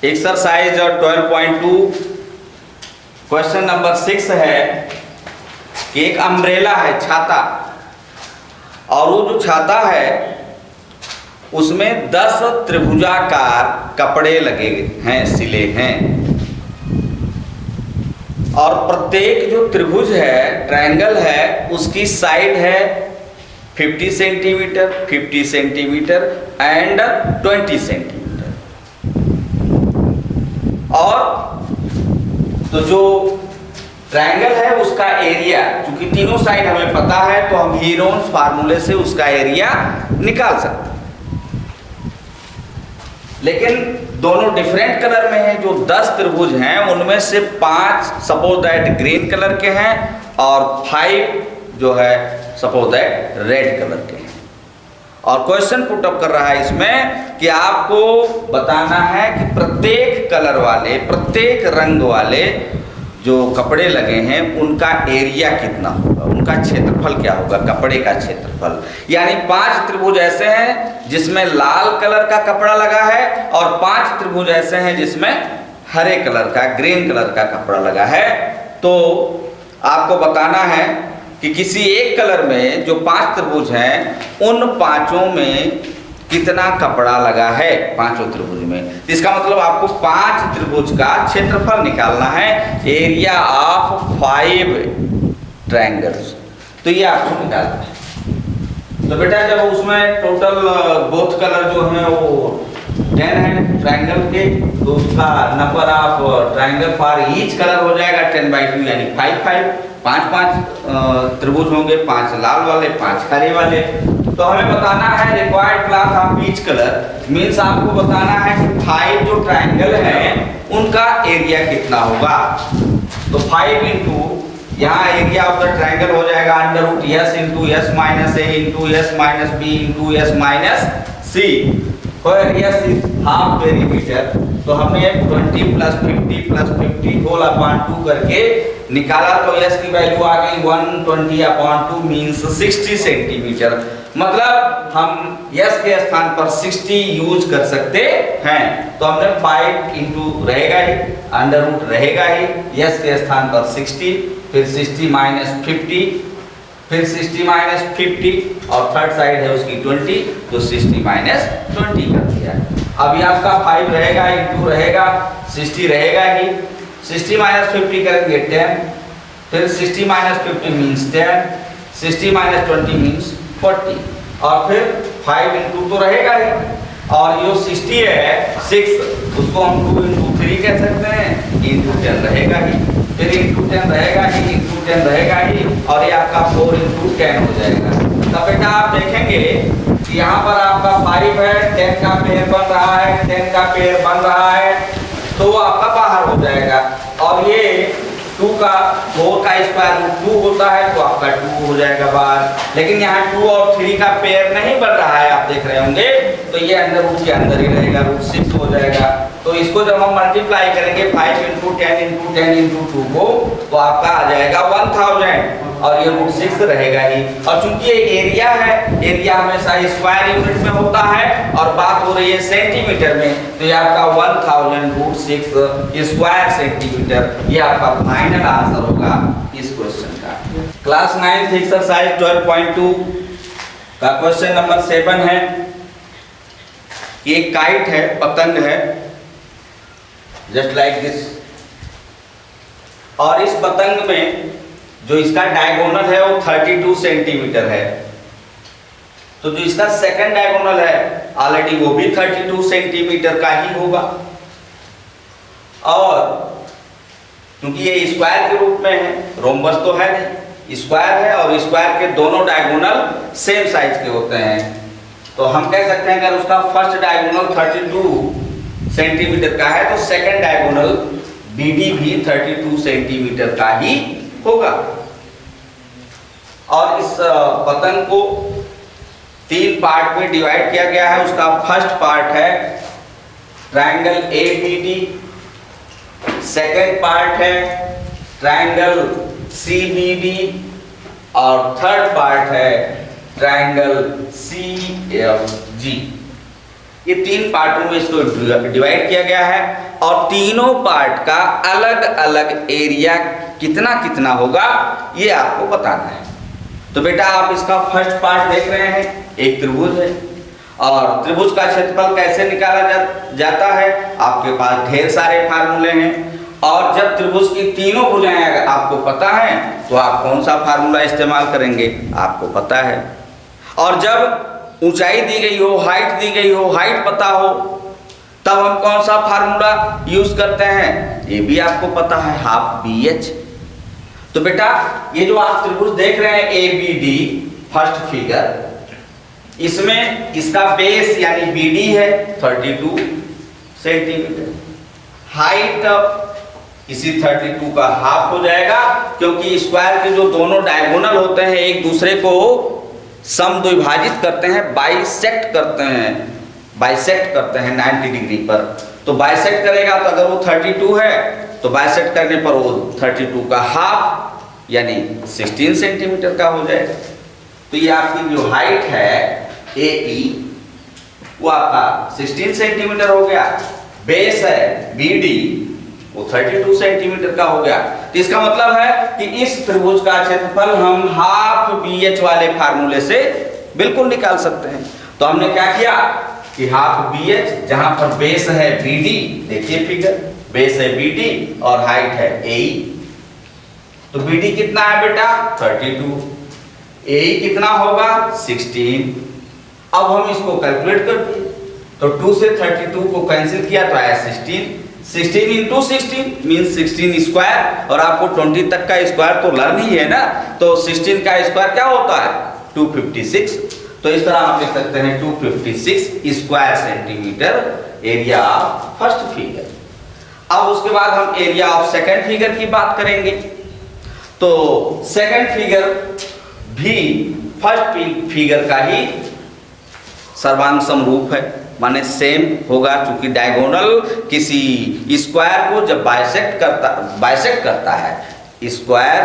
Exercise 12.2 question number 6 है कि एक अम्ब्रेला है, छाता, और वो जो छाता है उसमें 10 त्रिभुजाकार कपड़े लगे हैं, सिले हैं, और प्रत्येक जो त्रिभुज है, ट्रायंगल है, उसकी साइड है 50 सेंटीमीटर, 50 सेंटीमीटर एंड 20 सेंटीमीटर। और तो जो ट्रायंगल है उसका एरिया, क्योंकि तीनों साइड हमें पता है तो हम हीरोन्स फार्मूले से उसका एरिया निकाल सकते हैं। लेकिन दोनों डिफरेंट कलर में हैं। जो 10 त्रिभुज हैं उनमें से 5 सपोज दैट ग्रीन कलर के हैं और 5 जो है सपोज दैट रेड कलर के हैं। और क्वेश्चन पुट अप कर रहा है इसमें कि आपको बताना है कि प्रत्येक कलर वाले, प्रत्येक रंग वाले जो कपड़े लगे हैं उनका एरिया कितना होगा, उनका क्षेत्रफल क्या होगा, कपड़े का क्षेत्रफल। यानी 5 त्रिभुज ऐसे हैं जिसमें लाल कलर का कपड़ा लगा है और 5 त्रिभुज ऐसे हैं जिसमें हरे कलर का, ग्रीन कलर का कपड़ा लगा है। तो आपको बताना है कि किसी एक कलर में जो 5 त्रिभुज हैं उन पांचों में कितना कपड़ा लगा है, पांचों त्रिभुज में। इसका मतलब आपको 5 त्रिभुज का क्षेत्रफल निकालना है, एरिया ऑफ 5 ट्रायंगल्स। तो ये आपको निकालना है। तो बेटा जब उसमें टोटल बोथ कलर जो है वो 10 है ट्रायंगल के, तो उसका number of triangle for each colour हो जाएगा 10/2 यानी 5 5 त्रिभुज होंगे, 5 लाल वाले, 5 हरे वाले। तो हमें बताना है required class of each colour, means आपको बताना है कि 5 जो ट्रायंगल हैं उनका एरिया कितना होगा। तो 5 इंटू यहाँ एरिया ऑफ द ट्रायंगल हो जाएगा √S into S minus A into S minus B into S minus C, where S is half perimeter. तो हमने 20 + 50 + 50 होल अपॉन 2 करके निकाला, तो S की वैल्यू आ गई 120/2 मीन्स 60 सेंटीमीटर। मतलब हम S के स्थान पर 60 यूज कर सकते हैं। तो हमने 5 इंटू रहेगा ही, √ रहेगा ही, S के स्थान पर 60, फिर 60 - 50, फिर 60 - 50 और थर्ड साइड है उसकी 20, तो 60 - 20 कर दिया। अभी आपका 5 रहेगा, इंटू रहेगा, 60 रहेगा ही, 60 - 50 करेंगे 10, फिर 60 - 50 मीन्स 10, 60 - 20 मीन्स 40, और फिर 5 इंटू तो रहेगा ही, और ये 60 है 6, उसको हम 2 इंटू 3 कह सकते हैं, इंटू 10 रहेगा ही, फिर इंटू 10 रहेगा ही, इंटू 10 रहेगा ही, और ये आपका 4 इंटू 10 हो जाएगा। तब बेटा आप देखेंगे कि यहाँ पर आपका 5 है, 10 का पेयर बन रहा है, 10 का पेयर बन रहा है, तो वो आपका बाहर हो जाएगा। और ये 2 का 4 का स्क्वायर रूट 2 होता है, तो आपका 2 हो जाएगा बाहर। लेकिन यहाँ 2 और 3 का पेयर नहीं बन रहा है, आप देख रहे होंगे, तो ये √ के अंदर ही रहेगा, √6 हो जाएगा। तो इसको जब हम मल्टीप्लाई करेंगे 5 इंटू 10 इंटू 10 इंटू 2 को, तो आपका आ जाएगा 1000, और ये √6 रहेगा ही। और चूंकि ये एरिया है, एरिया हमेशा स्क्वायर यूनिट में होता है और बात हो रही है सेंटीमीटर में, तो ये आपका 1000 √6 स्क्वायर सेंटीमीटर, ये आपका फाइनल आंसर होगा इस क्वेश्चन का। क्लास 9 एक्सरसाइज 12.2 का क्वेश्चन नंबर 7 है कि एक काइट है, पतंग है, जस्ट लाइक दिस, और इस पतंग में जो इसका डायगोनल है वो 32 सेंटीमीटर है। तो जो इसका सेकंड डायगोनल है ऑलरेडी वो भी 32 सेंटीमीटर का ही होगा, और क्योंकि ये स्क्वायर के रूप में है, रोम्बस तो है नहीं, स्क्वायर है, और स्क्वायर के दोनों डायगोनल सेम साइज के होते हैं। तो हम कह सकते हैं अगर उसका फर्स्ट डायगोनल 32 सेंटीमीटर का है तो सेकंड डायगोनल BD भी 32 सेंटीमीटर का ही होगा। और इस पतंग को 3 पार्ट में डिवाइड किया गया है। उसका फर्स्ट पार्ट है ट्रायंगल ABD, सेकंड पार्ट है ट्रायंगल CBD, और थर्ड पार्ट है ट्रायंगल CFG। ये 3 पार्टों में इसको डिवाइड किया गया है और तीनों पार्ट का अलग अलग एरिया कितना कितना होगा ये आपको बताना है। तो बेटा आप इसका फर्स्ट पार्ट देख रहे हैं, एक त्रिभुज है और त्रिभुज का क्षेत्रफल कैसे निकाला जाता है। आपके पास ढेर सारे फार्मूले हैं और जब त्रिभुज की तीनों भुजाएं अगर आपको पता है तो आप कौन सा फार्मूला इस्तेमाल करेंगे आपको पता है। और जब ऊंचाई दी गई हो, हाइट दी गई हो, हाइट पता हो, तब हम कौन सा फार्मूला यूज करते हैं ये भी आपको पता है, हाफ BH। तो बेटा ये जो आप त्रिभुज देख रहे हैं ABD फर्स्ट फिगर, इसमें इसका बेस यानी BD है 32 सेंटीमीटर, हाइट इसी 32 का हाफ हो जाएगा क्योंकि स्क्वायर के जो दोनों डायगोनल होते हैं एक दूसरे को समद्विभाजित करते हैं, बाइसेक्ट करते हैं 90 डिग्री पर। तो बाइसेक्ट करेगा तो अगर वो 32 है तो बाइसेक्ट करने पर वो 32 का हाफ यानी 16 सेंटीमीटर का हो जाएगा। तो ये आपकी जो हाइट है AE वो आपका 16 सेंटीमीटर हो गया, बेस है BD वो 32 सेंटीमीटर का हो गया। तो इसका मतलब है कि इस त्रिभुज का क्षेत्रफल हम हाफ BH वाले फार्मूले से बिल्कुल निकाल सकते हैं। तो हमने क्या किया कि हाफ BH जहां पर बेस है BD, देखिए फिगर, बेस है BD और हाइट है AE। तो BD कितना है बेटा 32, AE कितना होगा 16। अब हम इसको कैलकुलेट कर दिए तो 2 से 32 को कैंसिल किया तो आया 16 इंटू 16 मीन्स 16 स्क्वायर, और आपको 20 तक का स्क्वायर तो लर्न ही है ना। तो 16 का स्क्वायर क्या होता है 256। तो इस तरह हम लिख सकते हैं 256 square centimetre area of first figure. अब उसके बाद हम एरिया ऑफ सेकंड फिगर की बात करेंगे। तो सेकंड फिगर भी फर्स्ट फिगर का ही सर्वांग समरूप है, माने सेम होगा, क्योंकि डायगोनल किसी स्क्वायर को जब बाइसेक्ट करता है, स्क्वायर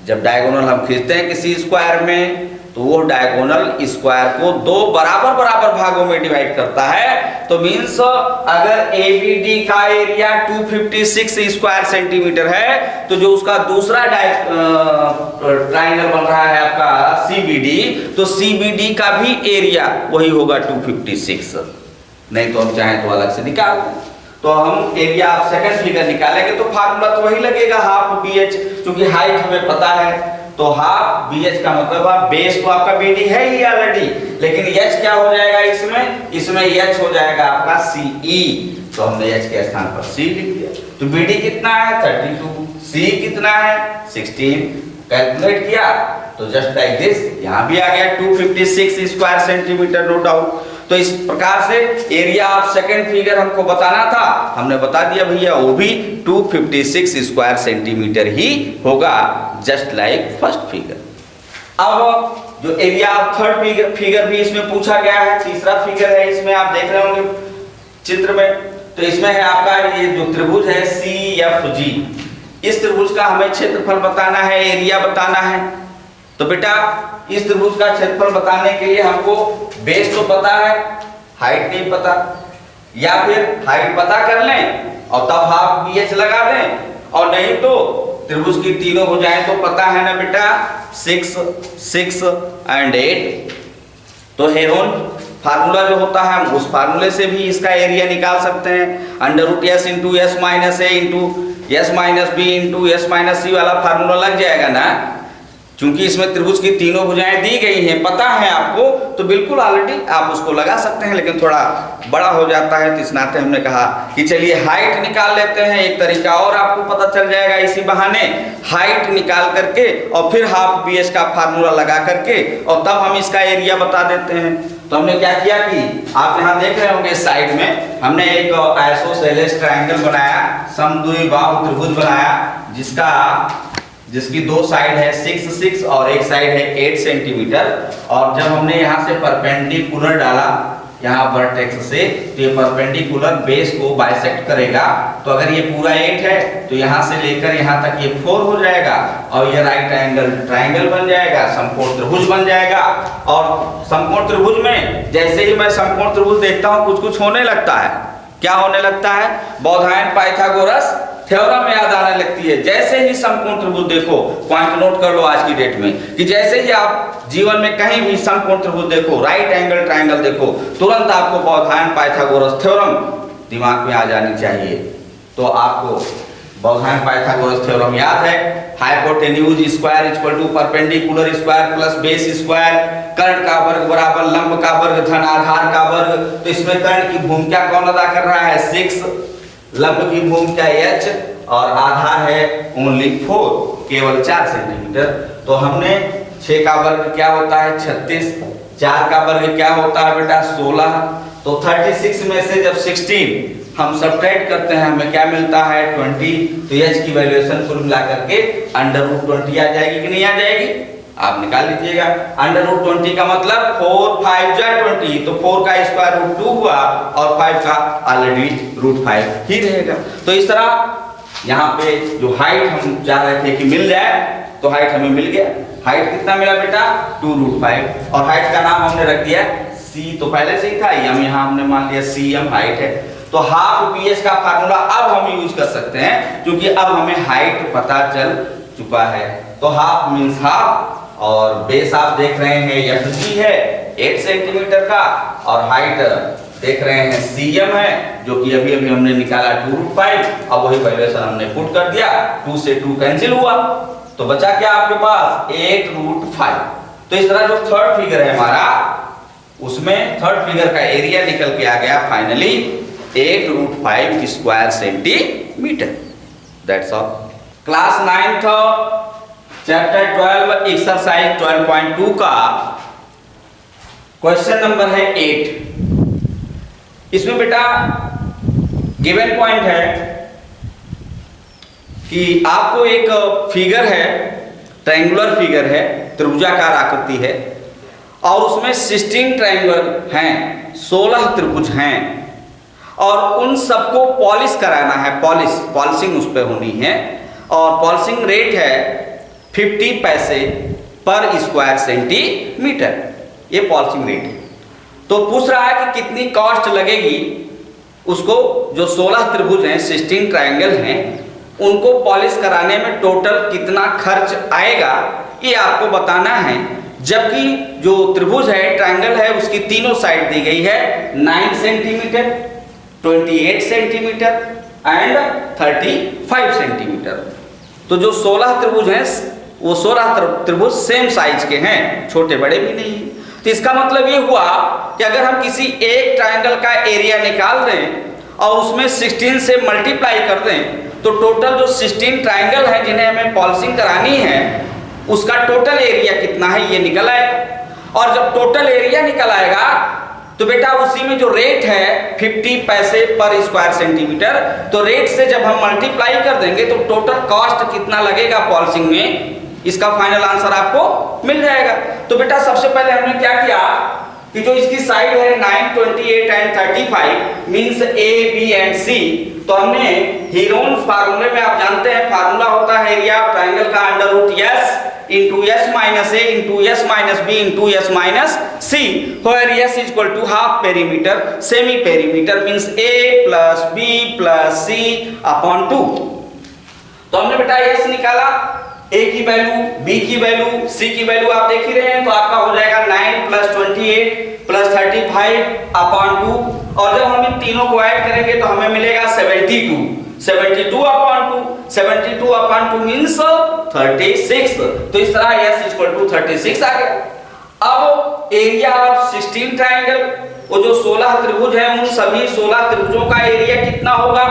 जब डायगोनल हम खींचते हैं किसी स्क्वायर में तो वो डायगोनल स्क्वायर को 2 बराबर भागों में डिवाइड करता है। तो मीन्स अगर ABD का एरिया 256 स्क्वायर सेंटीमीटर है तो जो उसका दूसरा ट्राइंगल बन रहा है आपका CBD, तो CBD का भी एरिया वही होगा 256। नहीं तो हम चाहें तो अलग से निकाल दें। तो हम एरिया ऑफ सेकंड फिगर निकालेंगे तो फार्मूला तो वही लगेगा हाफ BH, क्योंकि हाइट हमें पता है। तो हाफ BH का मतलब बेस तो आपका BD है ही ऑलरेडी, लेकिन H क्या हो जाएगा इसमें H हो जाएगा आपका CE। तो हमने H के स्थान पर C लिख दिया। तो BD कितना है 32, C कितना है 16, कैलकुलेट किया तो जस्ट लाइक दिस यहाँ भी आ गया 256 स्क्वायर सेंटीमीटर, नो डाउट। तो इस प्रकार से एरिया ऑफ सेकंड फिगर हमको बताना था, हमने बता दिया भैया, वो भी 256 स्क्वायर सेंटीमीटर ही होगा, जस्ट लाइक फर्स्ट फिगर। अब जो एरिया ऑफ थर्ड फिगर भी इसमें पूछा गया है, तीसरा फिगर है, इसमें आप देख रहे होंगे चित्र में। तो इसमें है आपका ये जो त्रिभुज है CFG, इस त्रिभुज का हमें क्षेत्रफल बताना है, एरिया बताना है। तो बेटा इस त्रिभुज का क्षेत्रफल बताने के लिए हमको बेस तो पता है, हाइट नहीं पता, या फिर हाइट पता कर लें और तब हाफ BH लगा दें, और नहीं तो त्रिभुज की तीनों भुजाएं तो पता है ना बेटा 6, 6 एंड 8। तो हेरोन फार्मूला जो होता है हम उस फार्मूले से भी इसका एरिया निकाल सकते हैं। √S into S minus A into S minus B into S minus C वाला फार्मूला लग जाएगा ना, क्योंकि इसमें त्रिभुज की तीनों भुजाएं दी गई हैं, पता है आपको, तो बिल्कुल ऑलरेडी आप उसको लगा सकते हैं। लेकिन थोड़ा बड़ा हो जाता है तो इस नाते हमने कहा कि चलिए हाइट निकाल लेते हैं। एक तरीका और आपको पता चल जाएगा इसी बहाने, हाइट निकाल करके और फिर हाफ BH का फार्मूला लगा करके और तब हम इसका एरिया बता देते हैं। तो हमने क्या किया कि आप यहाँ देख रहे होंगे साइड में हमने एक आइसोसेलेस ट्रायंगल बनाया, समद्विबाहु त्रिभुज बनाया, जिसकी 2 साइड है 6, 6 और एक साइड है 8 सेंटीमीटर। और जब हमने यहाँ से परपेंडिकुलर डाला यहाँ वर्टेक्स से, तो ये परपेंडिकुलर बेस को बाइसेक्ट करेगा। तो अगर ये पूरा 8 है तो यहाँ से लेकर यहाँ तक ये 4 हो जाएगा और ये राइट एंगल ट्राइंगल बन जाएगा, समकोण त्रिभुज बन जाएगा। और समकोण त्रिभुज में जैसे ही मैं समकोण त्रिभुज देखता हूँ कुछ कुछ होने लगता है। क्या होने लगता है? बौधायन पाइथागोरस थ्योरम याद आने लगती है। जैसे ही समकोण त्रिभुज देखो, पॉइंट नोट कर लो आज की डेट में, कि जैसे ही आप जीवन में कहीं भी समकोण त्रिभुज देखो, राइट एंगल ट्रायंगल देखो, तुरंत आपको बौधायन पाइथागोरस थ्योरम दिमाग में आ जानी चाहिए। तो आपको बौधायन पाइथागोरस थ्योरम याद है, hypotenuse square equal to perpendicular square plus base square, कर्ण का वर्ग बराबर लंब का वर्ग धन आधार का वर्ग। तो इसमें कर्ण की भूमिका कौन अदा कर रहा है? 6, लंब की भूमिका h और आधार है ओनली 4, केवल 4 सेंटीमीटर। तो हमने 6 का वर्ग क्या होता है? 36, 4 का वर्ग क्या होता है बेटा? 16। तो 36 में से जब 16 हम सब्ट्रैक्ट करते हैं हमें क्या मिलता है? 20। तो h की वैल्यूएशन कुल मिला करके √20 आ जाएगी कि नहीं आ जाएगी? आप निकाल लीजिएगा। √20 का मतलब 4 5 जा 20, तो 4 का स्क्वायर रूट 2 हुआ और 5 का ऑलरेडी √5 ही रहेगा। तो इस तरह यहाँ पे जो हाइट हम चाह रहे थे कि मिल जाए, तो हाइट हमें मिल गया। हाइट कितना मिला बेटा? 2√5। और हाइट का नाम हमने रख दिया c, तो पहले से ही था m, यहाँ हमने मान लिया cm हाइट है। तो हाफ bh का फार्मूला अब हम यूज कर सकते हैं क्योंकि अब हमें हाइट पता चल चुका है। तो हाफ मीन्स हाफ, और बेस आप देख रहे हैं fg है 8 सेंटीमीटर का, और हाइट देख रहे हैं cm है जो कि अभी अभी हमने निकाला 2√5। अब वही वैल्यूएशन हमने पुट कर दिया, 2 से 2 कैंसिल हुआ, तो बचा क्या आपके पास? 8√5। तो इस तरह जो थर्ड फिगर है हमारा, उसमें थर्ड फिगर का एरिया निकल के आ गया finally 8√5 square centimetre. That's all. Class 9th chapter 12 exercise 12.2 का क्वेश्चन नंबर है 8। इसमें बेटा गिवन पॉइंट है कि आपको एक फिगर है, ट्रायंगुलर फिगर है, त्रिभुजाकार आकृति है, और उसमें 16 ट्रायंगल हैं, 16 त्रिभुज हैं, और उन सबको पॉलिश कराना है। पॉलिशिंग उस पर होनी है, और पॉलिशिंग रेट है 50 पैसे पर स्क्वायर सेंटीमीटर। ये पॉलिशिंग रेट है। तो पूछ रहा है कि कितनी कॉस्ट लगेगी उसको, जो 16 त्रिभुज हैं, 16 ट्रायंगल हैं, उनको पॉलिश कराने में टोटल कितना खर्च आएगा, ये आपको बताना है। जबकि जो त्रिभुज है, ट्रायंगल है, उसकी तीनों साइड दी गई है 9 सेंटीमीटर, 28 सेंटीमीटर एंड 35 सेंटीमीटर। तो जो 16 त्रिभुज हैं वो 16 त्रिभुज सेम साइज के हैं, छोटे बड़े भी नहीं हैं। तो इसका मतलब ये हुआ कि अगर हम किसी एक ट्रायंगल का एरिया निकाल दें और उसमें 16 से मल्टीप्लाई कर दें, तो टोटल जो 16 ट्रायंगल हैं जिन्हें हमें पॉलिशिंग करानी है, उसका टोटल एरिया कितना है ये निकल आएगा। और जब टोटल एरिया निकल आएगा तो बेटा उसी में जो रेट है 50 पैसे पर स्क्वायर सेंटीमीटर, तो रेट से जब हम मल्टीप्लाई कर देंगे तो टोटल कॉस्ट कितना लगेगा पॉलिशिंग में, इसका फाइनल आंसर आपको मिल जाएगा। तो बेटा सबसे पहले हमने क्या किया कि जो इसकी साइड है 9, 28 and 35 means A, B and C, तो हमने हीरोन फार्मूले में आप जानते हैं फार्मूला होता है एरिया ऑफ ट्रायंगल का √s into s minus a into s minus b into s minus c, where s is equal to half perimeter, semi perimeter means a plus b plus c upon 2। तो हमने बेटा s निकाला, a की value, b की value, c की value आप देख ही रहे हैं, तो आपका हो जाएगा 9 plus 28 plus 35 upon 2, और जब हम इन तीनों को ऐड करेंगे तो हमें मिलेगा 72 upon 2, 72 upon 2 means 36। तो इस तरह s is equal to 36 आ गया। अब एरिया ऑफ 16 ट्रायंगल, वो जो 16 त्रिभुज हैं, उन सभी 16 त्रिभुजों का एरिया कितना होगा?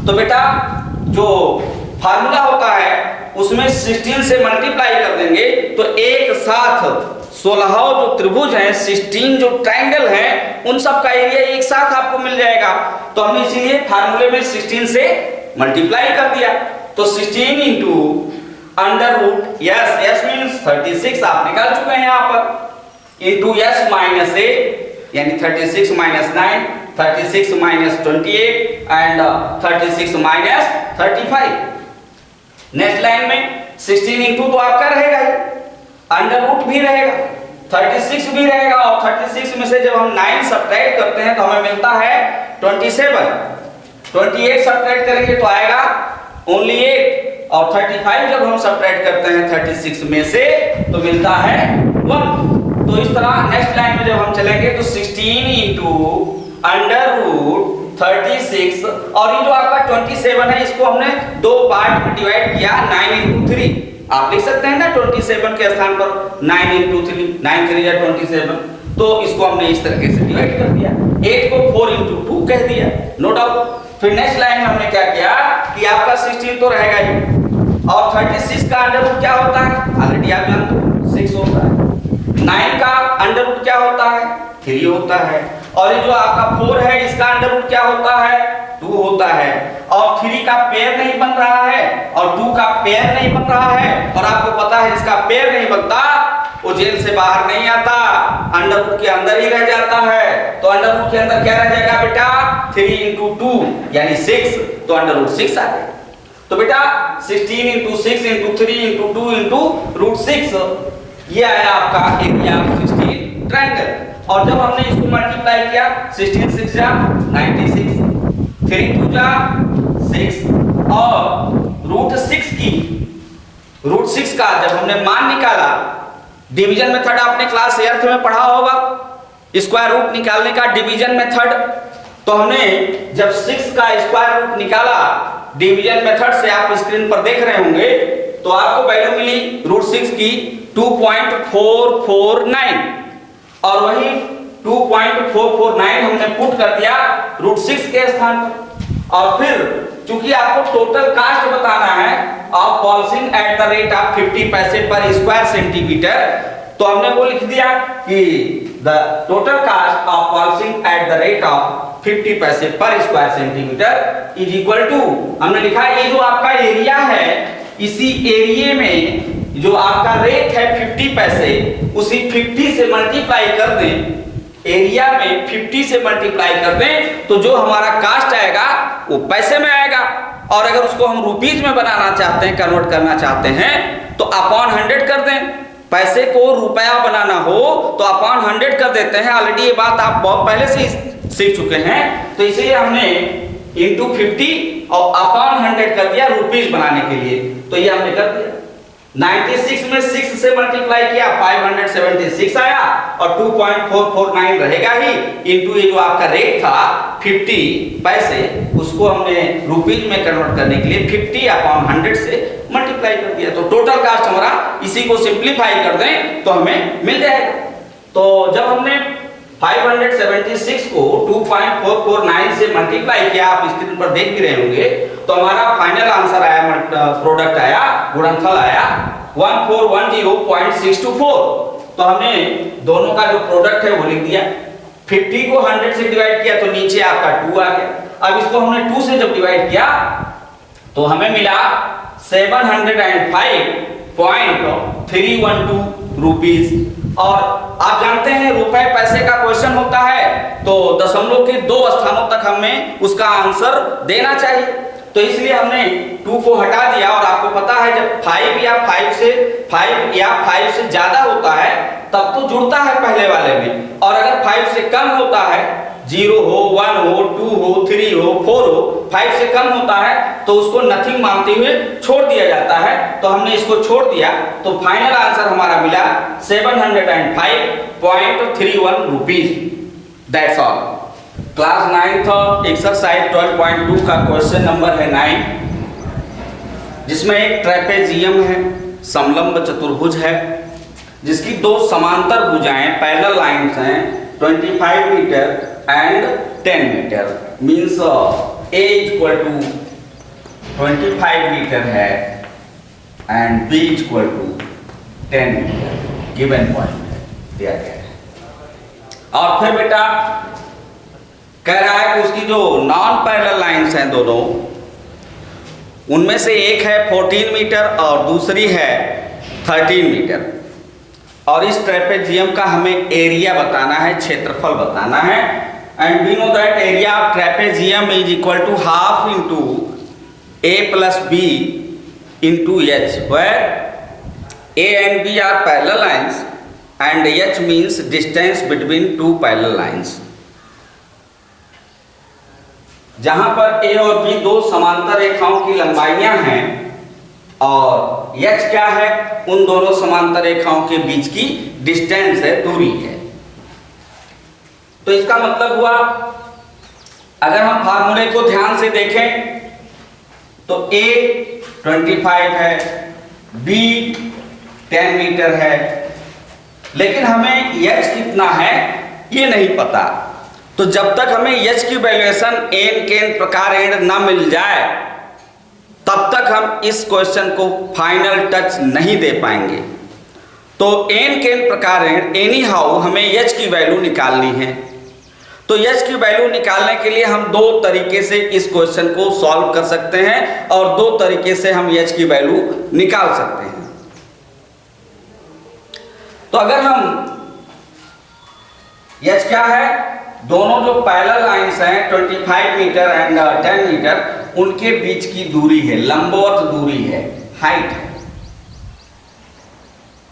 तो बेटा जो फार्मूला होता है उसमें 16 से मल्टीप्लाई कर देंगे तो एक साथ 16 जो त्रिभुज हैं, 16 जो ट्रायंगल हैं, उन सब का एरिया एक साथ आपको मिल जाएगा। तो हमने इसीलिए फार्मूले में 16 से मल्टीप्लाई कर दिया, तो 16 इंटू अंडर s मीन्स 36 आप निकाल चुके हैं यहाँ पर, इंटू s माइनस a यानी 36 minus 9, 36 minus 28 and 36 minus 35। Next line में 16 इंटू तो आपका रहेगा ही, अंडर रूट भी रहेगा, 36 भी रहेगा, और 36 में से जब हम 9 सब्ट्रैक्ट करते हैं तो हमें मिलता है 27। 28 सब्ट्रैक्ट करेंगे तो आएगा ओनली 8, और 35 जब हम सब्ट्रैक्ट करते हैं 36 में से तो मिलता है 1। तो इस तरह नेक्स्ट लाइन में जब हम चलेंगे तो 16 इंटू अंडर रूट 36, और ये जो आपका 27 है इसको हमने दो पार्ट में डिवाइड किया, 9 इंटू 3। आप लिख सकते हैं ना 27 के स्थान पर 9 इंटू 3, 9 3 या 27, तो इसको हमने इस तरीके से डिवाइड कर दिया। 8 को 4 इंटू 2 कह दिया, नो डाउट। फिर नेक्स्ट लाइन में हमने क्या किया कि आपका 16 तो रहेगा ही, और 36 का अंडर रूट क्या होता है, ऑलरेडी आप जानते हो 6 होता है। 9 का अंडर रूट क्या होता है, 3 होता है, और ये जो आपका 4 है इसका अंडर रूट क्या होता है, 2 होता है, और 3 का पेयर नहीं बन रहा है और 2 का पेयर नहीं बन रहा है, और आपको पता है जिसका पेयर नहीं बनता वो जेल से बाहर नहीं आता, अंडर रूट के अंदर ही रह जाता है। तो अंडर रूट के अंदर क्या रह जाएगा बेटा, 3 इंटू 2 यानी 6, तो अंडर रूट 6 आ गया। तो बेटा 16 into 6 into 3 into 2 into root 6, ये आया आपका एरिया ऑफ 16 ट्रायंगल। और जब हमने इसको मल्टीप्लाई किया 16 6 जा 96, 3 2 जा 6, और रूट 6 का जब हमने मान निकाला, डिवीजन मेथड आपने क्लास 8th में पढ़ा होगा, स्क्वायर रूट निकालने का डिवीजन मेथड। तो हमने जब 6 का स्क्वायर रूट निकाला डिवीजन मेथड से, आप स्क्रीन पर देख रहे होंगे, तो आपको वैल्यू मिली रूट 6 की 2.449, और वही 2.449 हमने पुट कर दिया रूट 6 के स्थान पर। और फिर चूंकि आपको टोटल कास्ट बताना है of polishing at the rate of 50 पैसे पर स्क्वायर सेंटीमीटर, तो हमने वो लिख दिया कि the total cost of polishing at the rate of 50 पैसे पर square centimeter is equal to, हमने लिखा ये जो आपका एरिया है, इसी एरिया में जो आपका रेट है 50 पैसे, उसी 50 से मल्टीप्लाई कर दें, एरिया में 50 से मल्टीप्लाई कर दें, तो जो हमारा कास्ट आएगा वो पैसे में आएगा। और अगर उसको हम रुपीज में बनाना चाहते हैं, कन्वर्ट करना चाहते हैं, तो अपॉन 100 कर दें। पैसे को रुपया बनाना हो तो अपॉन 100 कर देते हैं, ऑलरेडी ये बात आप बहुत पहले से सीख चुके हैं, तो इसलिए हमने इंटू 50 और अपॉन 100 कर दिया रुपीज बनाने के लिए, तो ये हमने कर दिया। 96 में 6 से मल्टीप्लाई किया 576 आया, और 2.449 रहेगा ही, इंटू ये जो आपका रेट था 50 पैसे, उसको हमने रुपीज में कन्वर्ट करने के लिए 50 अपॉन 100 से मल्टीप्लाई कर दिया। तो टोटल कास्ट हमारा, इसी को सिंप्लीफाई कर दें तो हमें मिल जाएगा। तो जब हमने 576 को 2.449 से मल्टीप्लाई किया, आप स्क्रीन पर देख भी रहे होंगे, तो हमारा फाइनल आंसर आया, प्रोडक्ट आया, गुणनफल आया 1410.624। तो हमने दोनों का जो प्रोडक्ट है वो लिख दिया। 50 को 100 से डिवाइड किया तो नीचे आपका 2 आ गया। अब इसको हमने 2 से जब डिवाइड किया तो हमें मिला 705.312 रुपीज। और आप जानते हैं रुपए पैसे का क्वेश्चन होता है तो दशमलव के 2 स्थानों तक हमें उसका आंसर देना चाहिए, तो इसलिए हमने 2 को हटा दिया। और आपको पता है जब 5 या 5 से ज्यादा होता है तब तो जुड़ता है पहले वाले में, और अगर 5 से कम होता है, 0 हो, 1 हो, 2 हो, 3 हो, 4 हो, 5 से कम होता है तो उसको नथिंग मानते हुए छोड़ दिया जाता है। तो हमने इसको छोड़ दिया, तो फाइनल आंसर हमारा मिला 705.31 rupees. That's all. Class 9th exercise 12.2 का क्वेश्चन नंबर है 9, जिसमें एक ट्रेपेजियम है, समलंब चतुर्भुज है, जिसकी 2 समांतर भुजाएं पैरेलल लाइंस हैं 25 metre and 10 metre, means A equal to 25 metre है and B equal to 10 metre, given point दिया गया है। और फिर बेटा कह रहा है कि उसकी जो नॉन पैरेलल लाइंस हैं दोनों, उनमें से एक है 14 मीटर और दूसरी है 13 मीटर। और इस ट्रेपेजियम का हमें एरिया बताना है, क्षेत्रफल बताना है। And we know that area of trapezium is equal to half into a plus b into h, where a and b are parallel lines and h means distance between two parallel lines. जहां पर ए और B दो समांतर रेखाओं की लंबाइयां हैं और H क्या है, उन दोनों समांतर रेखाओं के बीच की डिस्टेंस है, दूरी है। तो इसका मतलब हुआ, अगर हम फार्मूले को ध्यान से देखें तो A 25 है, B 10 मीटर है, लेकिन हमें H कितना है ये नहीं पता। तो जब तक हमें H की वैल्यूएशन n के n प्रकार एंड ना मिल जाए तब तक हम इस क्वेश्चन को फाइनल टच नहीं दे पाएंगे। तो n के n प्रकार एंड एनी हाउ हमें H की वैल्यू निकालनी है। तो H की वैल्यू निकालने के लिए हम दो तरीके से इस क्वेश्चन को सॉल्व कर सकते हैं और दो तरीके से हम H की वैल्यू निकाल सकते हैं। तो अगर हम H क्या है, दोनों जो पैरेलल लाइंस हैं 25 मीटर एंड 10 मीटर, उनके बीच की दूरी है, लंबवत दूरी है, हाइट है।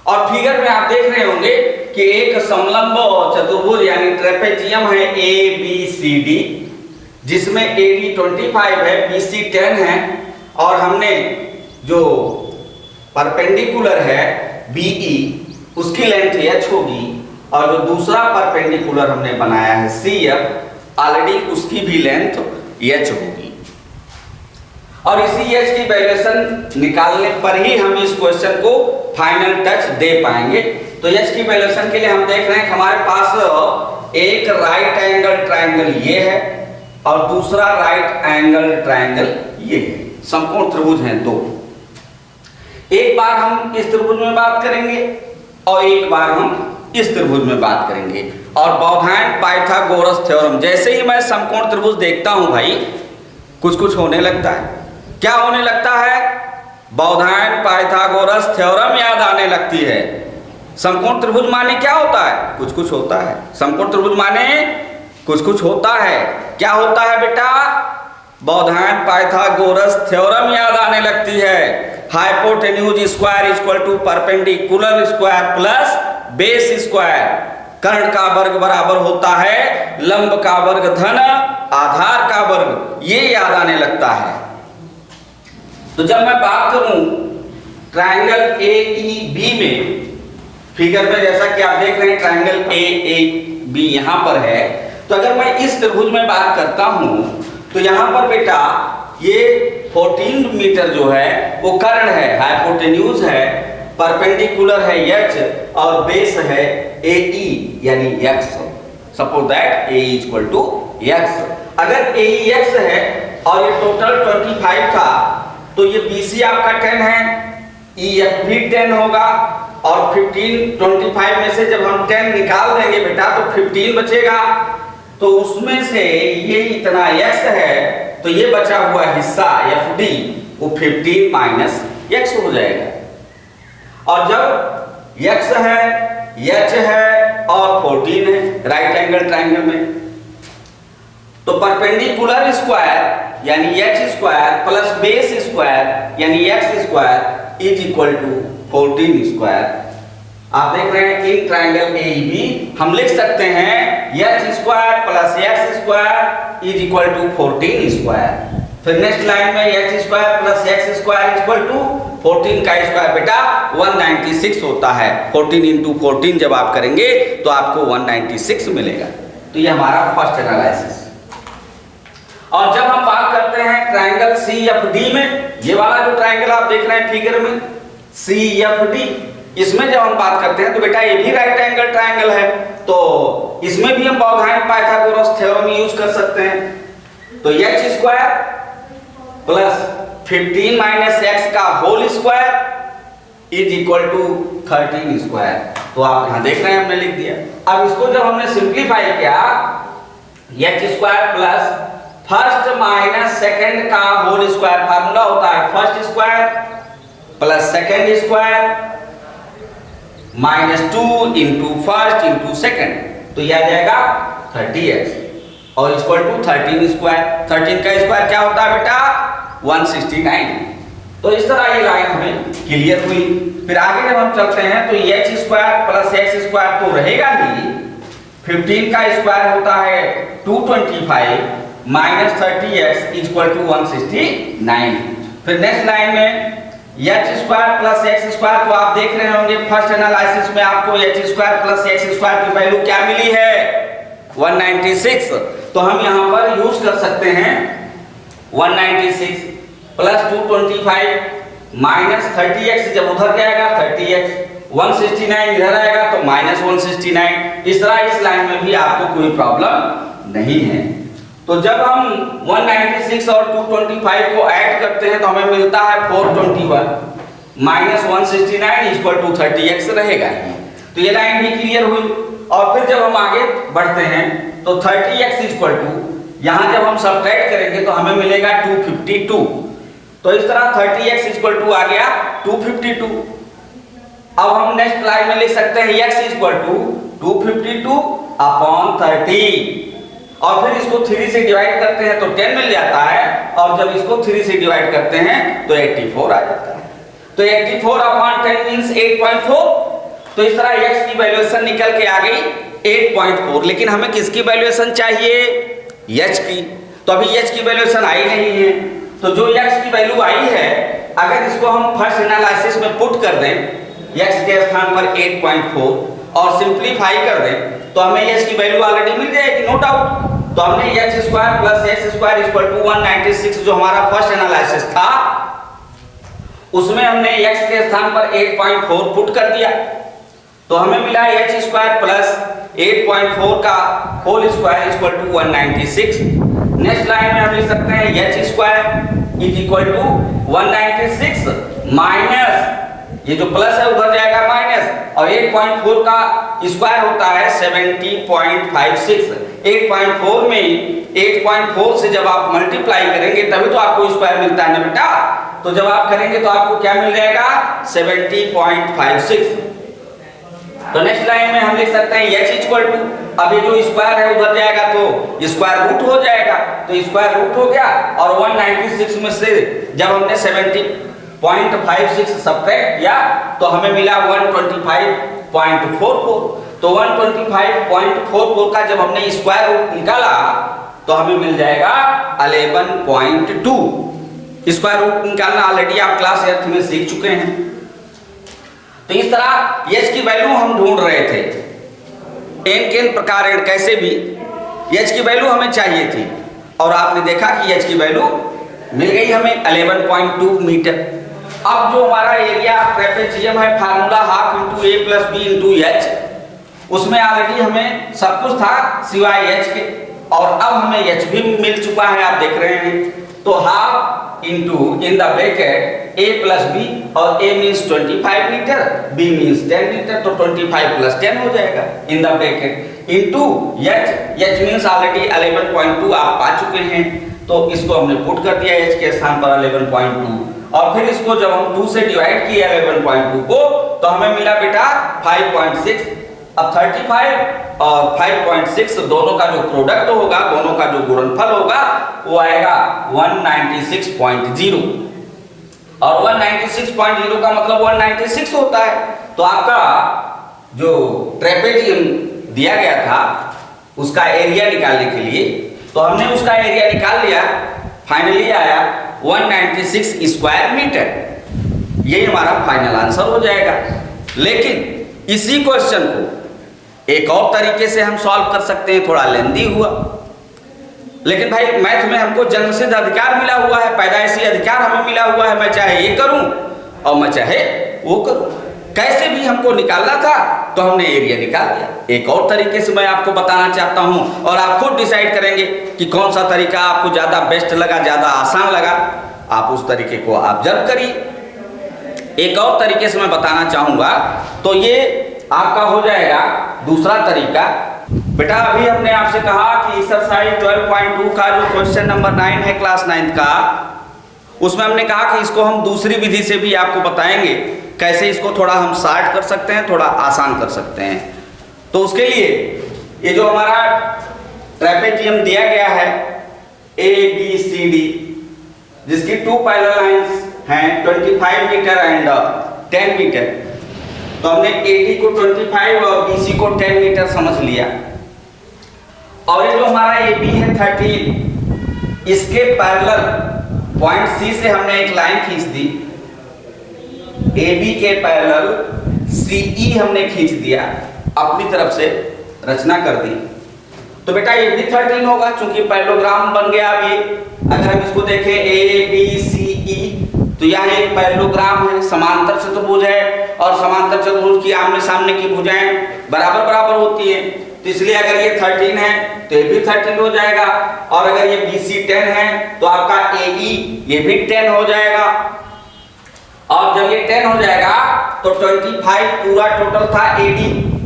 और फिगर में आप देख रहे होंगे कि एक समलंब चतुर्भुज यानी ट्रेपेजियम है ABCD, जिसमें AD 25 है, BC 10 है, और हमने जो परपेंडिकुलर है BE उसकी लेंथ H होगी, और जो दूसरा परपेंडिकुलर हमने बनाया है CF ऑलरेडी उसकी भी लेंथ H होगी। और इसी H की वैल्यूएशन निकालने पर ही हम इस क्वेश्चन को फाइनल टच दे पाएंगे। तो H की वैल्यूएशन के लिए हम देख रहे हैं कि हमारे पास एक राइट एंगल ट्रायंगल ये है और दूसरा राइट एंगल ट्रायंगल ये है, समकोण त्रिभुज हैं दो। एक बार हम इस त्रिभुज में बात करेंगे और एक बार हम इस त्रिभुज में बात करेंगे। और बौधायन पाइथागोरस थ्योरम, जैसे ही मैं समकोण त्रिभुज देखता हूं भाई कुछ कुछ होने लगता है। क्या होने लगता है? बौधायन पाइथागोरस थ्योरम याद आने लगती है। समकोण त्रिभुज माने क्या होता है? कुछ कुछ होता है। समकोण त्रिभुज माने कुछ कुछ होता है। क्या होता है बेटा? बौधायन पाइथागोरस थ्योरम याद आने लगती है। Hypotenuse square equal to perpendicular square plus base square. कर्ण का वर्ग बराबर होता है लंब का वर्ग धन आधार का वर्ग, ये याद आने लगता है। तो जब मैं बात करूं ट्रायंगल AEB में, फिगर में जैसा कि आप देख रहे हैं ट्रायंगल AAB यहां पर है, तो अगर मैं इस त्रिभुज में बात करता हूं तो यहां पर बेटा ये 14 मीटर जो है वो कर्ण है, हाइपोटेन्यूज है, परपेंडिकुलर है H और बेस है AE यानी X। Suppose that AE equal to X। अगर AE X है और ये टोटल 25 था तो ये BC आपका 10 है, EF भी 10 होगा, और 15 25 में से जब हम 10 निकाल देंगे बेटा तो 15 बचेगा। तो उसमें से ये इतना X है तो ये बचा हुआ हिस्सा FD वो 15 माइनस X हो जाएगा। और जब X है, H है और 14 है राइट एंगल ट्रायंगल में, तो परपेंडिकुलर स्क्वायर यानी H square plus base square यानी X square is equal to 14 square. आप देख रहे हैं इन ट्रायंगल AEB हम लिख सकते हैं H square plus X square is equal to 14 square. फिर नेक्स्ट लाइन में H square plus X square equal to 14 का स्क्वायर बेटा 196 होता है। 14 इंटू 14 जब आप करेंगे तो आपको 196 मिलेगा। तो ये हमारा फर्स्ट एनालिसिस। और जब हम बात करते हैं ट्रायंगल CFD में, ये वाला जो ट्रायंगल आप देख रहे हैं फिगर में CFD, इसमें जब हम बात करते हैं तो बेटा ये भी राइट एंगल ट्रायंगल है, तो इसमें भी हम बौधायन पाइथागोरस थ्योरम यूज कर सकते हैं। तो H square plus 15 minus X का whole square is equal to 13 square. तो आप यहां देख रहे हैं हमने लिख दिया। अब इसको जब हमने सिंप्लीफाई किया, H square plus first minus second का होल स्क्वायर, फार्मूला होता है first square plus second square -2 into first into second, तो यह आ जाएगा 30x और इक्वल टू 13 स्क्वायर। 13 का स्क्वायर क्या होता है बेटा? 169। तो इस तरह ये लाइन हमें क्लियर हुई। फिर आगे जब हम चलते हैं तो h square plus x square तो रहेगा ही। 15 का स्क्वायर होता है 225 माइनस 30x इक्वल टू 169। फिर नेक्स्ट लाइन में h square plus x square, तो आप देख रहे होंगे फर्स्ट एनालिसिस में आपको h square plus x square की वैल्यू क्या मिली है? 196। तो हम यहां पर यूज कर सकते हैं 196 प्लस 225 माइनस 30x, जब उधर जाएगा 30x, 169 इधर आएगा तो माइनस 169। इस तरह इस लाइन में भी आपको कोई प्रॉब्लम नहीं है। तो जब हम 196 और 225 को ऐड करते हैं तो हमें मिलता है 421 माइनस 169 इक्वल टू 30x रहेगा। तो ये लाइन भी क्लियर हुई। और फिर जब हम आगे बढ़ते हैं तो 30x इक्वल टू, यहां जब हम सब्ट्रैक्ट करेंगे तो हमें मिलेगा 252। तो इस तरह 30x इक्वल टू आ गया 252। अब हम नेक्स्ट लाइन में लिख सकते हैं x इक्वल टू 252 अपॉन 30, और फिर इसको 3 से डिवाइड करते हैं तो 10 मिल जाता है, और जब इसको 3 से डिवाइड करते हैं तो 84 आ जाता है। तो 84 अपॉन 10 मींस 8.4। तो इस तरह x की वैल्यूएशन निकल के आ गई 8.4। लेकिन हमें किसकी वैल्यूएशन चाहिए? h की। तो अभी h की वैल्यूएशन आई नहीं है। तो जो x की वैल्यू आई है, अगर इसको हम फर्स्ट एनालिसिस में पुट कर दें x के स्थान पर 8.4 और सिंप्लीफाई कर दें तो हमें h की वैल्यू ऑलरेडी मिल जाएगी, नो डाउट। तो हमने h square plus x square equal to 196 जो हमारा फर्स्ट एनालिसिस था, उसमें हमने x के स्थान पर 8.4 पुट कर दिया, तो हमें मिला h स्क्वायर प्लस 8.4 का whole square equal to 196। Next line में हम लिख सकते हैं h square is equal to 196 minus, ये जो प्लस है उधर जाएगा माइनस, और 8.4 का स्क्वायर होता है 70.56। 8.4 में 8.4 से जब आप मल्टीप्लाई करेंगे तभी तो आपको स्क्वायर मिलता है ना बेटा। तो जब आप करेंगे तो आपको क्या मिल जाएगा? 70.56। तो नेक्स्ट लाइन में हम लिख सकते हैं h इक्वल टू, अब ये जो स्क्वायर है उधर जाएगा तो स्क्वायर रूट हो जाएगा, तो स्क्वायर रूट हो गया, और 196 में से जब हमने 70.56 सब्ट्रैक्ट किया तो हमें मिला 125.44। तो 125.44 का जब हमने स्क्वायर रूट निकाला तो हमें मिल जाएगा 11.2। स्क्वायर रूट निकालना ऑलरेडी आप क्लास 8 में सीख चुके हैं। तो इस तरह h की वैल्यू हम ढूंढ रहे थे, n के प्रकार कैसे भी h की वैल्यू हमें चाहिए थी, और आपने देखा कि h की वैल्यू मिल गई हमें 11.2 मीटर। अब जो हमारा एरिया ट्रेपेजियम है, formula half into a plus b into h, उसमें ऑलरेडी हमें सब कुछ था सिवाय h के, और अब हमें h भी मिल चुका है, आप देख रहे हैं। तो half into in the bracket a plus b, और a means 25 meter, b means 10 meter, तो 25 प्लस 10 हो जाएगा in the bracket into h means already 11.2 आप पा चुके हैं, तो इसको हमने पुट कर दिया h के स्थान पर 11.2, और फिर इसको जब हम 2 से डिवाइड किया 11.2 को तो हमें मिला बेटा 5.6। अब 35 और 5.6 दोनों का जो प्रोडक्ट होगा, दोनों का जो गुणनफल होगा वो आएगा 196.0, और 196.0 का मतलब 196 होता है। तो आपका जो ट्रेपेजियम दिया गया था उसका एरिया निकालने के लिए, तो हमने उसका एरिया निकाल लिया, फाइनली आया 196 स्क्वायर मीटर। यही हमारा फाइनल आंसर हो जाएगा। लेकिन इसी क्वेश्चन को एक और तरीके से हम सॉल्व कर सकते हैं, थोड़ा लेंदी हुआ, लेकिन भाई मैथ में हमको जन्मसिद्ध अधिकार मिला हुआ है, पैदाइशी अधिकार हमें मिला हुआ है, मैं चाहे ये करूं और मैं चाहे वो करूं, कैसे भी हमको निकालना था तो हमने एरिया निकाल दिया। एक और तरीके से मैं आपको बताना चाहता हूं, और आप खुद डिसाइड करेंगे कि कौन सा तरीका आपको ज्यादा बेस्ट लगा, ज्यादा आसान लगा, आप उस तरीके को ऑब्जर्व करिए। एक और तरीके से मैं बताना चाहूंगा, तो ये आपका हो जाएगा दूसरा तरीका। बेटा अभी हमने आपसे कहा कि एक्सरसाइज 12.2 का जो क्वेश्चन नंबर 9 है क्लास 9 का, उसमें हमने कहा कि इसको हम दूसरी विधि से भी आपको बताएंगे कैसे इसको थोड़ा हम शार्ट कर सकते हैं, थोड़ा आसान कर सकते हैं। तो उसके लिए ये जो हमारा ट्रेपेजियम दिया गया है ABCD, जिसकी 2 पैरेलल लाइंस हैं 25 मीटर एंड 10 मीटर, तो हमने AD को 25 और BC को 10 मीटर समझ लिया। और ये जो हमारा AB है 13, इसके पैरेलल पॉइंट C से हमने एक लाइन खींच दी, AB के पैरेलल CE हमने खींच दिया, अपनी तरफ से रचना कर दी। तो बेटा ये भी 13 होगा, चूंकि पैरेललोग्राम बन गया। अभी अगर हम इसको देखें ABCE, तो यहाँ एक पैरेललोग्राम है, समांतर चतुर्भुज है, और समांतर चतुर्भुज की आमने सामने की भुजाएं बराबर बराबर होती है। तो इसलिए अगर ये 13 है तो ये भी 13 हो जाएगा, और अगर ये BC 10 है तो आपका AE ये भी 10 हो जाएगा। और जब ये 10 हो जाएगा तो 25 पूरा टोटल था AD,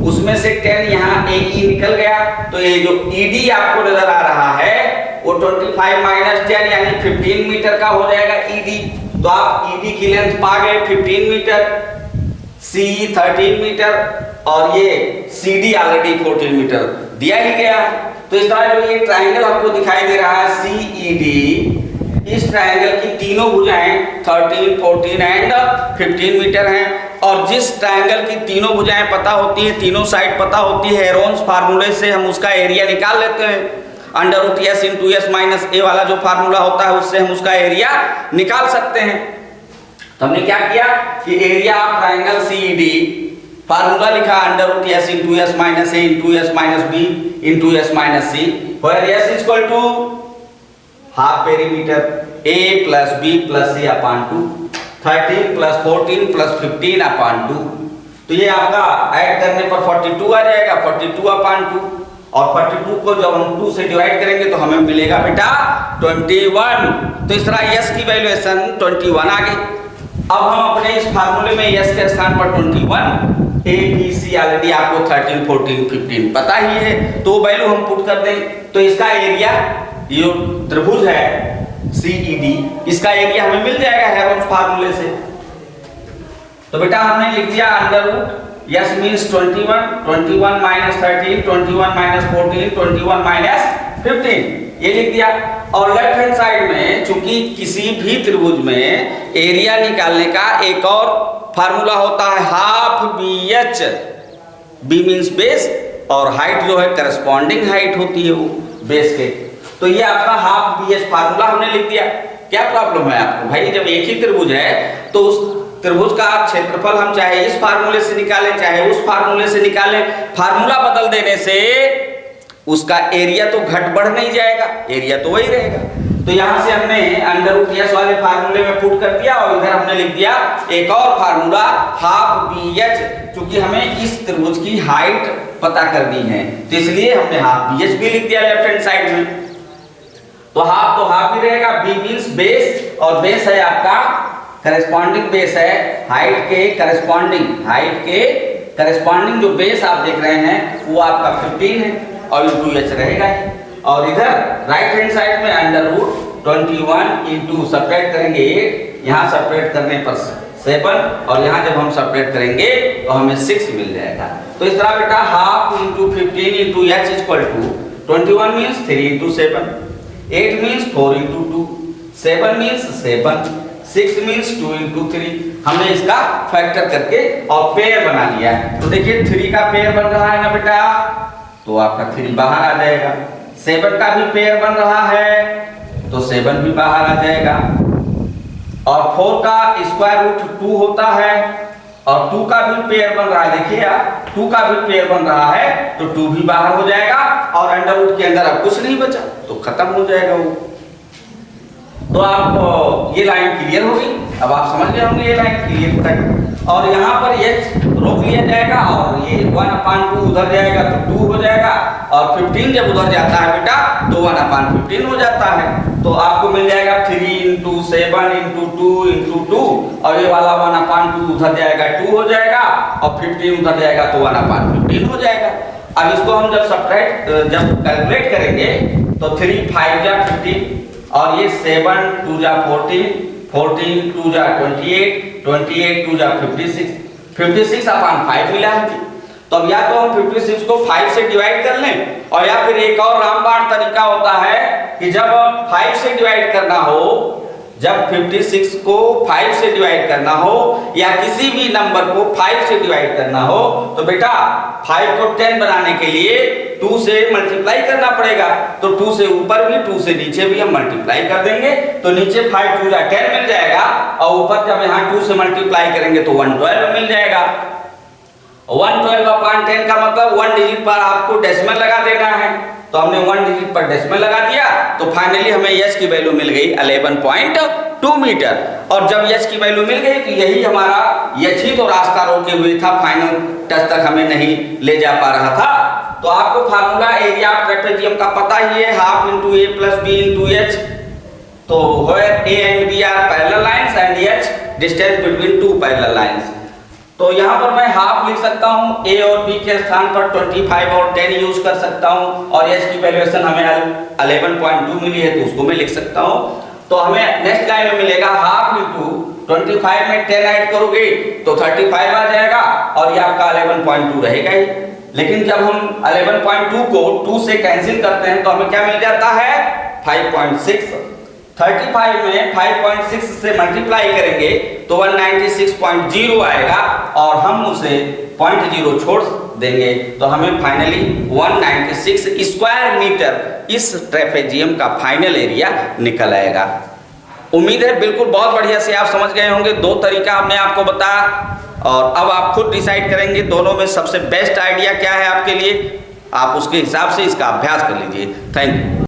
उसमें से 10 यहाँ AE निकल गया, तो ये जो ED आपको नजर आ रहा है वो 25 माइनस 10 यानी 15 मीटर का हो जाएगा ED। तो आप ED की लेंथ पा गए 15 मीटर, CE 13 मीटर, और ये CD ऑलरेडी 14 मीटर दिया ही गया है। तो इस तरह जो ये ट्रायंगल आपको दिखाई दे रहा है CED, इस ट्रायंगल की तीनों भुजाएं 13, 14 एंड 15 मीटर हैं। और जिस ट्रायंगल की तीनों भुजाएं पता होती हैं, तीनों साइड पता होती है, हेरोन्स फार्मूले से हम उसका एरिया निकाल लेते हैं। √S × S - A वाला जो फार्मूला होता है उससे हम उसका एरिया निकाल सकते हैं। तो हमने क्या किया कि area of triangle CED, formula लिखा √S × S - A × S - B × S - C, where S = half perimeter A + B + C / 2, 13 + 14 + 15/2। तो ये आपका ऐड करने पर 42 आ जाएगा, 42/2, और 42 को जब हम 2 से डिवाइड करेंगे तो हमें मिलेगा बेटा 21। तो इस तरह S की वैल्यूएशन 21 आ गई। अब हम अपने इस फार्मूले में S के स्थान पर 21, ABC ऑलरेडी आपको 13, 14, 15 पता ही है, तो वैल्यू हम पुट कर दें। तो इसका एरिया, ये त्रिभुज है CED, इसका एरिया हमें मिल जाएगा हेरोन्स फार्मूले से। तो बेटा हमने लिख दिया √S मींस 21, 21 - 13, 21 - 14, 21 - 15, ये लिख दिया। और लेफ्ट हैंड साइड में चूंकि किसी भी त्रिभुज में एरिया निकालने का एक और फार्मूला होता है, half BH, B means base, और हाइट जो है करस्पॉन्डिंग हाइट होती है वो बेस के। तो ये आपका हाफ BH फार्मूला हमने लिख दिया। क्या प्रॉब्लम है आपको भाई, जब एक ही त्रिभुज है तो उस त्रिभुज का क्षेत्रफल हम चाहे इस फार्मूले से निकालें चाहे उस फार्मूले से निकालें, फार्मूला बदल देने से उसका एरिया तो घट बढ़ नहीं जाएगा, एरिया तो वही रहेगा। तो यहां से हमने √S वाले फार्मूले में पुट कर दिया, और इधर हमने लिख दिया एक और फार्मूला हाफ BH, क्योंकि हमें इस त्रिभुज की हाइट पता करनी है, तो इसलिए हमने हाफ BH भी लिख दिया लेफ्ट हैंड साइड में। तो हाफ ही रहेगा, B मींस बेस, और बेस है आपका करस्पॉन्डिंग बेस है हाइट के करस्पॉन्डिंग जो बेस आप देख रहे हैं वो आपका 15 है, और √H रहेगा ही। और इधर राइट हैंड साइड में √21 इंटू सपरेट करेंगे 8, यहाँ सपरेट करने पर 7, और यहाँ जब हम सपरेट करेंगे तो हमें 6 मिल जाएगा। तो इस तरह बेटा half × 15 × H = 21 means 3 × 7, 8 means 4 × 2, 7 means 7, 6 means 2 × 3। हमने इसका फैक्टर करके और पेयर बना लिया है। तो देखिए 3 का पेयर बन रहा है ना बेटा, तो आपका 3 बाहर आ जाएगा। 7 का भी पेयर बन रहा है तो 7 भी बाहर आ जाएगा। और 4 का √2 होता है, और 2 का भी पेयर बन रहा है, देखिए आप 2 का भी पेयर बन रहा है तो 2 भी बाहर हो जाएगा, और अंडर के अंदर अब कुछ नहीं बचा तो खत्म हो जाएगा वो। तो आप ये लाइन क्लियर होगी, अब आप समझ गए होंगे ये लाइन क्लियर तक। और यहाँ पर H रोक लिया जाएगा, और ये 1/2 उधर जाएगा तो 2 हो जाएगा, और 15 जब उधर जाता है बेटा तो 1/15 हो जाता है। तो आपको मिल जाएगा 3 × 7 × 2 × 2, और ये वाला 1/2 उधर जाएगा 2 हो जाएगा, और 15 उधर जाएगा तो 1/15 हो जाएगा। अब इसको हम जब कैलकुलेट करेंगे तो 3 × 5 = 15, और ये 7 × 2 = 14, 14 2 जा 28, 28 2 जा 56, 56 अपॉन 5 मिला है। तो अब या तो हम 56 को 5 से डिवाइड कर लें, और या फिर एक और रामबाण तरीका होता है कि जब 5 से डिवाइड करना हो, जब 56 को 5 से डिवाइड करना हो या किसी भी नंबर को 5 से डिवाइड करना हो, तो बेटा 5 को 10 बनाने के लिए 2 से मल्टीप्लाई करना पड़ेगा। तो 2 से ऊपर भी 2 से नीचे भी हम मल्टीप्लाई कर देंगे, तो नीचे 5 2 जा 10 मिल जाएगा, और ऊपर जब यहाँ 2 से मल्टीप्लाई करेंगे तो 112 मिल जाएगा। 112 अपॉन 10 का मतलब 1 डिजिट पर आपको डेसिमल लगा देना है, तो हमने 1 डिजिट पर डेसिमल लगा दिया, तो फाइनली हमें यस की वैल्यू मिल गई 11.2 मीटर। और जब यस की वैल्यू मिल गई तो यही हमारा यच ही तो रास्ता रोके हुए था, फाइनल टच तक हमें नहीं ले जा पा रहा था। तो आपको फार्मूला एरिया ऑफ ट्रेपेजियम का पता ही है, half into a plus b into h. तो where a and b are parallel lines and h distance between two parallel lines. तो यहाँ पर मैं हाफ लिख सकता हूँ, ए और बी के स्थान पर 25 और 10 यूज कर सकता हूँ, और एच की वैल्यूएशन हमें 11.2 मिली है तो उसको मैं लिख सकता हूँ। तो हमें नेक्स्ट लाइन में मिलेगा हाफ इंटू 25 में 10 ऐड करोगे तो 35 आ जाएगा, और ये आपका 11.2 रहेगा ही। लेकिन जब हम 11.2 को 2 से कैंसिल करते हैं तो हमें क्या मिल जाता है 5.6। 35 में 5.6 से मल्टीप्लाई करेंगे तो 196.0 आएगा, और हम उसे 0.0 छोड़ देंगे तो हमें फाइनली 196 स्क्वायर मीटर इस ट्रेपेजियम का फाइनल एरिया निकल आएगा। उम्मीद है बिल्कुल बहुत बढ़िया से आप समझ गए होंगे। 2 तरीका हमने आपको बताया, और अब आप खुद डिसाइड करेंगे दोनों में सबसे बेस्ट आइडिया क्या है आपके लिए। आप उसके हिसाब से इसका अभ्यास कर लीजिए। Thank you.